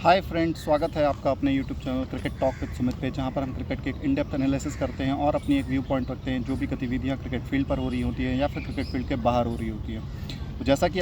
Hi friends, स्वागत है आपका अपने YouTube channel cricket talk with Sumit पे, जहां पर हम क्रिकेट के एक इन डेप्थ एनालिसिस करते हैं और अपनी एक व्यू पॉइंट रखते हैं जो भी गतिविधियां क्रिकेट फील्ड पर हो रही होती हैं या फिर क्रिकेट फील्ड के बाहर हो रही होती है। तो जैसा कि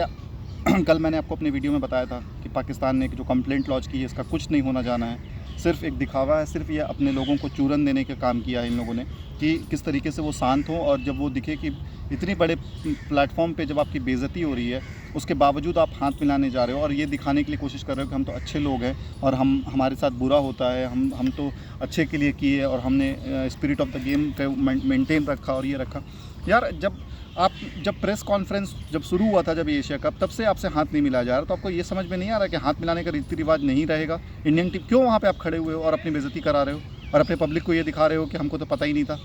कल मैंने आपको अपनी वीडियो में बताया था कि पाकिस्तान ने जो कंप्लेंट लॉन्च की है, इसका कुछ नहीं होना जाना है, सिर्फ एक दिखावा है। सिर्फ ये अपने लोगों को चूरन देने का काम किया है इन लोगों ने कि किस तरीके से वो शांत हों, और जब वो दिखे कि इतनी बड़े प्लेटफॉर्म पे जब आपकी बेइज्जती हो रही है, उसके बावजूद आप हाथ मिलाने जा रहे हो और ये दिखाने के लिए कोशिश कर रहे हो कि हम तो अच्छे लोग हैं और हमारे साथ बुरा होता है, हम तो अच्छे के लिए किए और हमने स्पिरिट ऑफ द गेम को मेंटेन रखा और ये रखा। यार, जब प्रेस कॉन्फ्रेंस जब शुरू हुआ था, जब एशिया कप, तब से आपसे हाथ नहीं मिलाया जा रहा, तो आपको ये समझ में नहीं आ रहा कि हाथ मिलाने का रीति रिवाज नहीं रहेगा। इंडियन टीम क्यों वहाँ पे आप खड़े हुए हो और अपनी बेइज्जती करा रहे हो और अपने पब्लिक को ये दिखा रहे हो कि हमको तो पता ही नहीं था।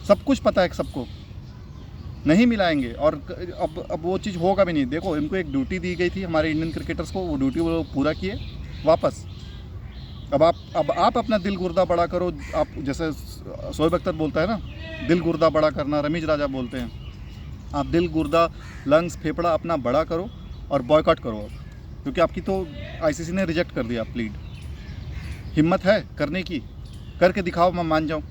सब कुछ पता है सबको, नहीं मिलाएंगे और अब वो चीज़ होगा भी नहीं। देखो, इनको एक ड्यूटी दी गई थी हमारे इंडियन क्रिकेटर्स को, वो ड्यूटी वो पूरा किए वापस। अब आप अपना दिल गुर्दा बड़ा करो। आप जैसे शोएब अख्तर बोलता है ना, दिल गुर्दा बड़ा करना, रमीज राजा बोलते हैं, आप दिल गुर्दा लंग्स फेफड़ा अपना बड़ा करो और बॉयकॉट करो अब, क्योंकि आपकी तो आईसीसी ने रिजेक्ट कर दिया प्लीड। हिम्मत है करने की, करके दिखाओ, मैं मान जाऊँ।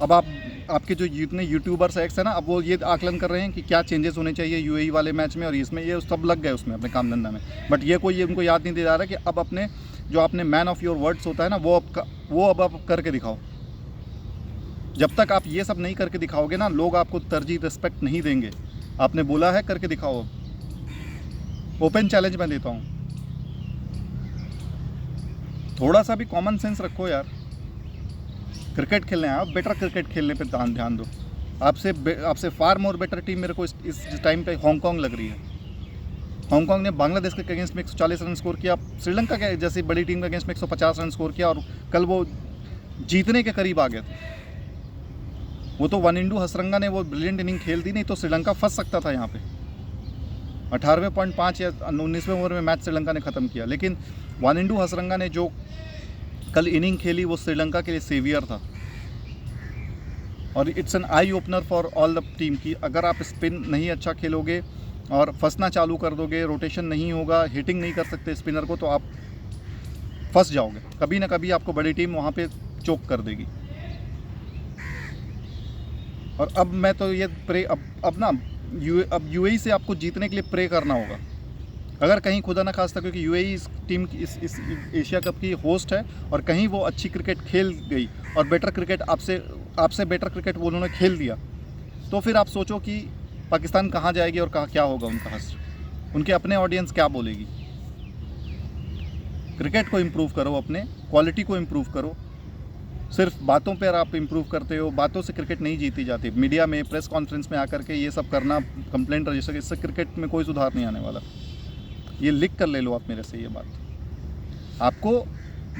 अब आपके जो जितने यूट्यूबर्स एक्स है ना, अब वो ये आकलन कर रहे हैं कि क्या चेंजेस होने चाहिए यूएई वाले मैच में और इसमें, ये सब लग गए उसमें अपने काम धंधा में। बट ये कोई उनको याद नहीं दे जा रहा कि अब अपने जो आपने मैन ऑफ योर वर्ड्स होता है ना, वो अब आप करके दिखाओ। जब तक आप ये सब नहीं करके दिखाओगे ना, लोग आपको तरजीह रिस्पेक्ट नहीं देंगे। आपने बोला है, करके दिखाओ। अब ओपन चैलेंज मैं देता हूँ, थोड़ा सा भी कॉमन सेंस रखो यार। क्रिकेट खेलने आए, बेटर क्रिकेट खेलने पे ध्यान दो। आपसे फार मोर बेटर टीम मेरे को इस टाइम पे हांगकांग लग रही है। हांगकांग ने बांग्लादेश के अगेंस्ट में 140 रन स्कोर किया, श्रीलंका के जैसी बड़ी टीम के अगेंस्ट में 150 रन स्कोर किया और कल वो जीतने के करीब आ गए थे। वो तो वनिंडू हसरंगा ने वो ब्रिलियंट इनिंग खेल दी, नहीं तो श्रीलंका फंस सकता था यहाँ पे। 18.5 या 19वें ओवर में मैच श्रीलंका ने ख़त्म किया, लेकिन वनिंडू हसरंगा ने जो कल इनिंग खेली वो श्रीलंका के लिए सेवियर था। और it's an eye opener for all the team की अगर आप स्पिन नहीं अच्छा खेलोगे और फंसना चालू कर दोगे, रोटेशन नहीं होगा, हिटिंग नहीं कर सकते स्पिनर को, तो आप फंस जाओगे। कभी ना कभी आपको बड़ी टीम वहाँ पे चोक कर देगी। और अब मैं तो ये अब यूएई से आपको जीतने के लिए प्रे करना होगा। अगर कहीं खुदा ना खास्ता, क्योंकि यूएई इस टीम की इस एशिया कप की होस्ट है, और कहीं वो अच्छी क्रिकेट खेल गई और बेटर क्रिकेट आपसे बेटर क्रिकेट वो उन्होंने खेल दिया, तो फिर आप सोचो कि पाकिस्तान कहाँ जाएगी और कहाँ क्या होगा उनका हश्र, उनके अपने ऑडियंस क्या बोलेगी। क्रिकेट को इम्प्रूव करो, अपने क्वालिटी को इम्प्रूव करो। सिर्फ बातों पर आप इम्प्रूव करते हो, बातों से क्रिकेट नहीं जीती जाती। मीडिया में प्रेस कॉन्फ्रेंस में आकर के ये सब करना, कंप्लेंट रजिस्टर, इससे क्रिकेट में कोई सुधार नहीं आने वाला। ये लिख कर ले लो आप मेरे से ये बात। आपको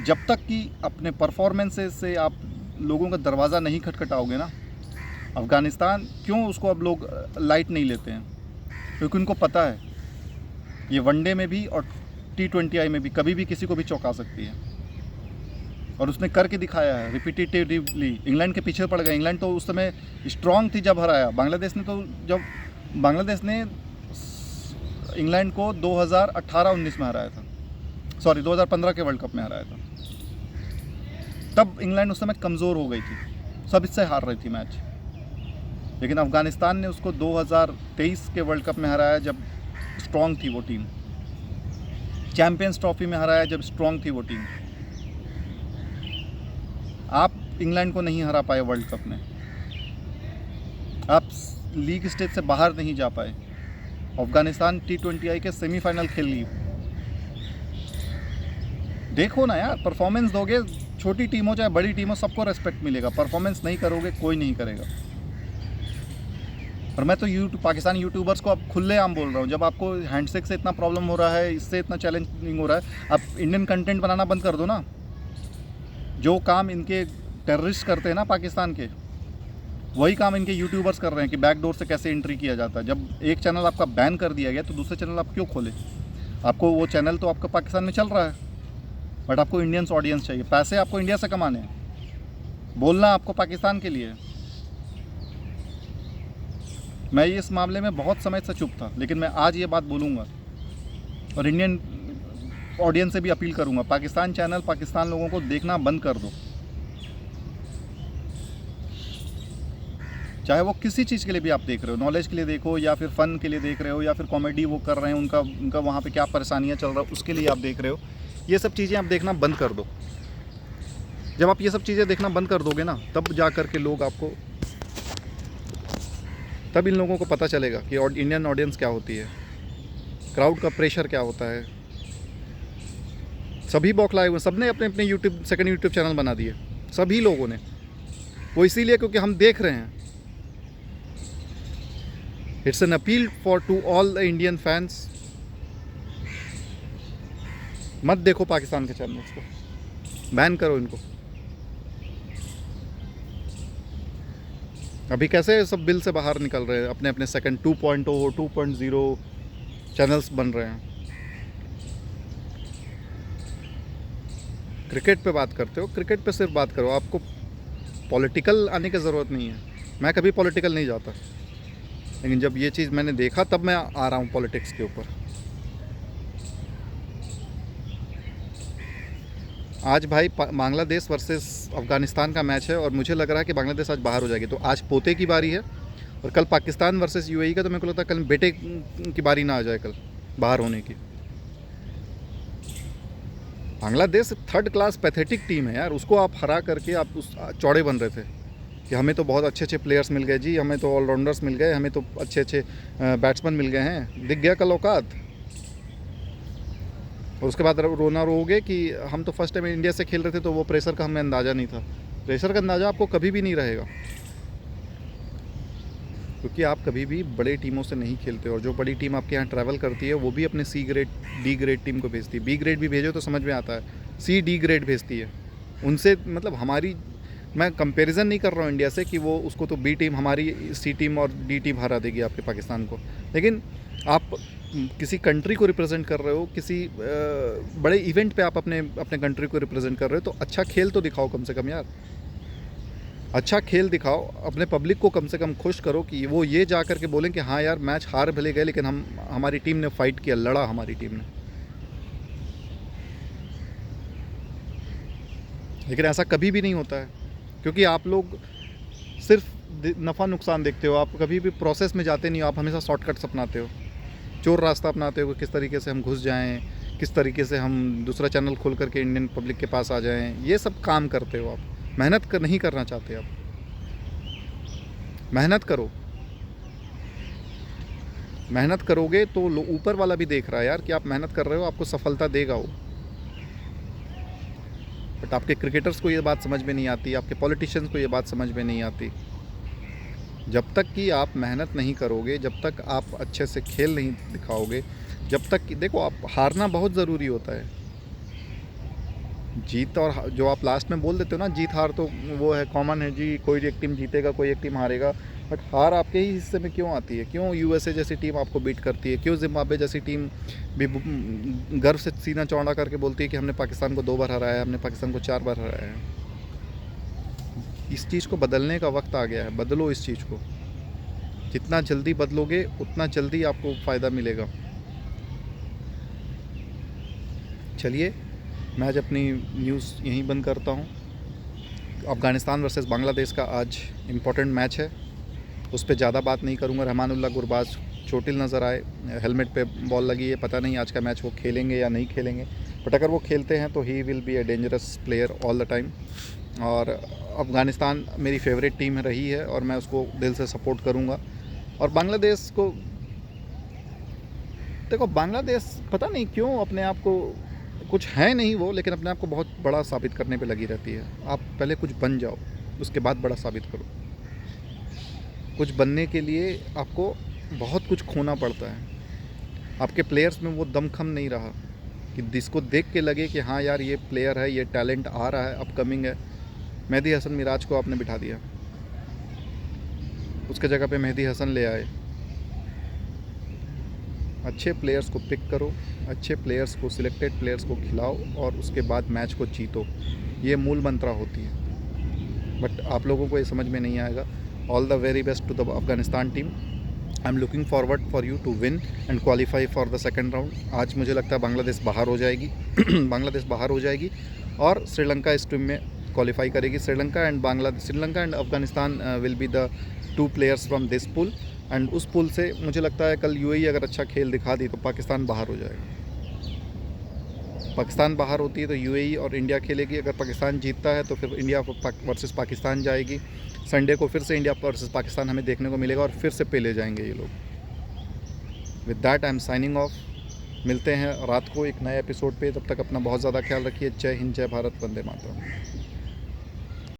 जब तक कि अपने परफॉर्मेंसेस से आप लोगों का दरवाज़ा नहीं खटखटाओगे ना, अफ़गानिस्तान क्यों उसको अब लोग लाइट नहीं लेते हैं, क्योंकि उनको पता है ये वनडे में भी और T20I में भी कभी भी किसी को भी चौंका सकती है, और उसने करके दिखाया है रिपीटेटिवली। इंग्लैंड के पीछे पड़ गए। इंग्लैंड तो उस समय स्ट्रांग थी जब हराया बांग्लादेश ने, तो जब बांग्लादेश ने इंग्लैंड को 2018-19 में हराया था, सॉरी 2015 के वर्ल्ड कप में हराया था, तब इंग्लैंड उस समय कमज़ोर हो गई थी, सब इससे हार रही थी मैच। लेकिन अफ़गानिस्तान ने उसको 2023 के वर्ल्ड कप में हराया जब स्ट्रांग थी वो टीम। चैम्पियंस ट्रॉफी में हराया जब स्ट्रांग थी वो टीम। आप इंग्लैंड को नहीं हरा पाए वर्ल्ड कप में, आप लीग स्टेज से बाहर नहीं जा पाए। अफ़गानिस्तान T20I के सेमीफाइनल खेल ली। देखो ना यार, परफॉर्मेंस दोगे, छोटी टीम हो चाहे बड़ी टीम हो, सबको रेस्पेक्ट मिलेगा। परफॉर्मेंस नहीं करोगे, कोई नहीं करेगा। और मैं तो पाकिस्तानी यूट्यूबर्स को अब खुलेआम बोल रहा हूँ, जब आपको हैंडशेक से इतना प्रॉब्लम हो रहा है, इससे इतना चैलेंजिंग हो रहा है, आप इंडियन कंटेंट बनाना बंद कर दो ना। जो काम इनके टेररिस्ट करते हैं ना पाकिस्तान के, वही काम इनके यूट्यूबर्स कर रहे हैं कि बैकडोर से कैसे एंट्री किया जाता है। जब एक चैनल आपका बैन कर दिया गया, तो दूसरे चैनल आप क्यों खोले? आपको वो चैनल तो आपका पाकिस्तान में चल रहा है, बट आपको इंडियंस ऑडियंस चाहिए, पैसे आपको इंडिया से कमाने हैं, बोलना आपको पाकिस्तान के लिए। मैं इस मामले में बहुत समय से चुप था, लेकिन मैं आज ये बात बोलूँगा। और इंडियन ऑडियंस से भी अपील करूँगा, पाकिस्तान चैनल पाकिस्तान लोगों को देखना बंद कर दो। चाहे वो किसी चीज़ के लिए भी आप देख रहे हो, नॉलेज के लिए देखो या फिर फ़न के लिए देख रहे हो या फिर कॉमेडी वो कर रहे हैं, उनका वहाँ पे क्या परेशानियाँ चल रहा है उसके लिए आप देख रहे हो, ये सब चीज़ें आप देखना बंद कर दो। जब आप ये सब चीज़ें देखना बंद कर दोगे ना, तब जा कर के लोग आपको, तब इन लोगों को पता चलेगा कि इंडियन ऑडियंस क्या होती है, क्राउड का प्रेशर क्या होता है। सभी बौखलाए हुए, सबने अपने अपने यूट्यूब सेकंड यूट्यूब चैनल बना दिए, सभी लोगों ने। वो इसीलिए क्योंकि हम देख रहे हैं। It's an appeal for to all the Indian fans, मत देखो पाकिस्तान के चैनल्स को, बैन करो इनको। अभी कैसे सब बिल से बाहर निकल रहे हैं, अपने अपने सेकंड 2.0 2.0 चैनल्स बन रहे हैं। क्रिकेट पे बात करते हो, क्रिकेट पे सिर्फ बात करो, आपको पॉलिटिकल आने की ज़रूरत नहीं है। मैं कभी पॉलिटिकल नहीं जाता, लेकिन जब ये चीज़ मैंने देखा तब मैं आ रहा हूँ पॉलिटिक्स के ऊपर। आज भाई बांग्लादेश वर्सेस अफ़गानिस्तान का मैच है और मुझे लग रहा है कि बांग्लादेश आज बाहर हो जाएगी। तो आज पोते की बारी है और कल पाकिस्तान वर्सेस यूएई का, तो मेरे को लगता है कल बेटे की बारी ना आ जाए कल बाहर होने की। Bangladesh third class pathetic team है यार, उसको आप हरा करके आप उस चौड़े बन रहे थे कि हमें तो बहुत अच्छे अच्छे प्लेयर्स मिल गए जी, हमें तो ऑलराउंडर्स मिल गए, हमें तो अच्छे अच्छे बैट्समैन मिल गए हैं, दिख गया कल औकात। और उसके बाद रोना रोगे कि हम तो फर्स्ट टाइम इंडिया से खेल रहे थे तो वो प्रेशर का हमें अंदाज़ा नहीं था। प्रेशर का अंदाज़ा आपको कभी भी नहीं रहेगा, क्योंकि आप कभी भी बड़े टीमों से नहीं खेलते। और जो बड़ी टीम आपके यहाँ ट्रैवल करती है वो भी अपने C grade D grade team को भेजती है। बी ग्रेड भी भेजो तो समझ में आता है, सी डी ग्रेड भेजती है। उनसे मतलब हमारी, मैं कंपैरिजन नहीं कर रहा हूँ इंडिया से कि वो उसको तो बी टीम हमारी सी टीम और डी टीम हरा देगी आपके पाकिस्तान को, लेकिन आप किसी कंट्री को रिप्रेजेंट कर रहे हो, किसी बड़े इवेंट पे आप अपने अपने कंट्री को रिप्रेजेंट कर रहे हो, तो अच्छा खेल तो दिखाओ कम से कम यार, अच्छा खेल दिखाओ। अपने पब्लिक को कम से कम खुश करो कि वो ये जा कर के बोलें कि हाँ यार मैच हार भले गए लेकिन हमारी टीम ने फाइट किया, लड़ा हमारी टीम ने। लेकिन ऐसा कभी भी नहीं होता है, क्योंकि आप लोग सिर्फ नफ़ा नुकसान देखते हो, आप कभी भी प्रोसेस में जाते नहीं हो, आप हमेशा शॉर्टकट्स अपनाते हो, चोर रास्ता अपनाते हो कि किस तरीके से हम घुस जाएं, किस तरीके से हम दूसरा चैनल खोल करके इंडियन पब्लिक के पास आ जाएं, ये सब काम करते हो आप। मेहनत नहीं करना चाहते आप। मेहनत करो, मेहनत करोगे तो ऊपर वाला भी देख रहा है यार कि आप मेहनत कर रहे हो, आपको सफलता देगा वो। बट आपके क्रिकेटर्स को ये बात समझ में नहीं आती, आपके पॉलिटिशियंस को ये बात समझ में नहीं आती। जब तक कि आप मेहनत नहीं करोगे, जब तक आप अच्छे से खेल नहीं दिखाओगे, जब तक कि देखो, आप हारना बहुत ज़रूरी होता है। जीत और जो आप लास्ट में बोल देते हो ना, जीत हार तो वो है, कॉमन है जी, कोई एक टीम जीतेगा कोई एक टीम हारेगा, बट हार आपके ही हिस्से में क्यों आती है? क्यों यूएसए जैसी टीम आपको बीट करती है? क्यों जिम्बाब्वे जैसी टीम भी गर्व से सीना चौड़ा करके बोलती है कि हमने पाकिस्तान को 2 बार हराया है, हमने पाकिस्तान को 4 बार हराया है? इस चीज़ को बदलने का वक्त आ गया है। बदलो इस चीज़ को, जितना जल्दी बदलोगे उतना जल्दी आपको फ़ायदा मिलेगा। चलिए, मैं आज अपनी न्यूज़ यहीं बंद करता हूँ। अफ़गानिस्तान वर्सेस बांग्लादेश का आज इम्पोर्टेंट मैच है, उस पर ज़्यादा बात नहीं करूँगा। रहमानुल्लाह गुरबाज चोटिल नज़र आए, हेलमेट पे बॉल लगी है, पता नहीं आज का मैच वो खेलेंगे या नहीं खेलेंगे, बट अगर वो खेलते हैं तो he will be a dangerous player all the time. और अफ़गानिस्तान मेरी फेवरेट टीम रही है और मैं उसको दिल से सपोर्ट करूँगा। और बांग्लादेश को देखो, बांग्लादेश पता नहीं क्यों अपने आप को, कुछ है नहीं वो, लेकिन अपने आप को बहुत बड़ा साबित करने पे लगी रहती है। आप पहले कुछ बन जाओ, उसके बाद बड़ा साबित करो। कुछ बनने के लिए आपको बहुत कुछ खोना पड़ता है। आपके प्लेयर्स में वो दमखम नहीं रहा कि जिसको देख के लगे कि हाँ यार ये प्लेयर है, ये टैलेंट आ रहा है, अपकमिंग है। मेहदी हसन मिराज को आपने बिठा दिया, उसके जगह पे मेहदी हसन ले आए। अच्छे प्लेयर्स को पिक करो, अच्छे प्लेयर्स को, सिलेक्टेड प्लेयर्स को खिलाओ और उसके बाद मैच को जीतो। ये मूल मंत्रा होती है, बट आप लोगों को ये समझ में नहीं आएगा। All the very best to the Afghanistan team. I am looking forward for you to win and qualify for the second round. आज मुझे लगता है बांग्लादेश बाहर हो जाएगी बांग्लादेश बाहर हो जाएगी और श्रीलंका इस टीम में क्वालिफाई करेगी। Sri Lanka and Afghanistan will be the 2 players from this pool. And उस पूल से मुझे लगता है कल यूएई अगर अच्छा खेल दिखा दी तो पाकिस्तान बाहर हो जाएगा। पाकिस्तान बाहर होती है तो यूएई और इंडिया खेलेगी। अगर पाकिस्तान जीतता है तो फिर इंडिया वर्सेस पाकिस्तान जाएगी। संडे को फिर से इंडिया वर्सेस पाकिस्तान हमें देखने को मिलेगा और फिर से पेले जाएंगे ये लोग। With that I am signing off. मिलते हैं रात को एक नए एपिसोड पे। तब तक अपना बहुत ज़्यादा ख्याल रखिए। जय हिंद, जय भारत, वंदे मातरम।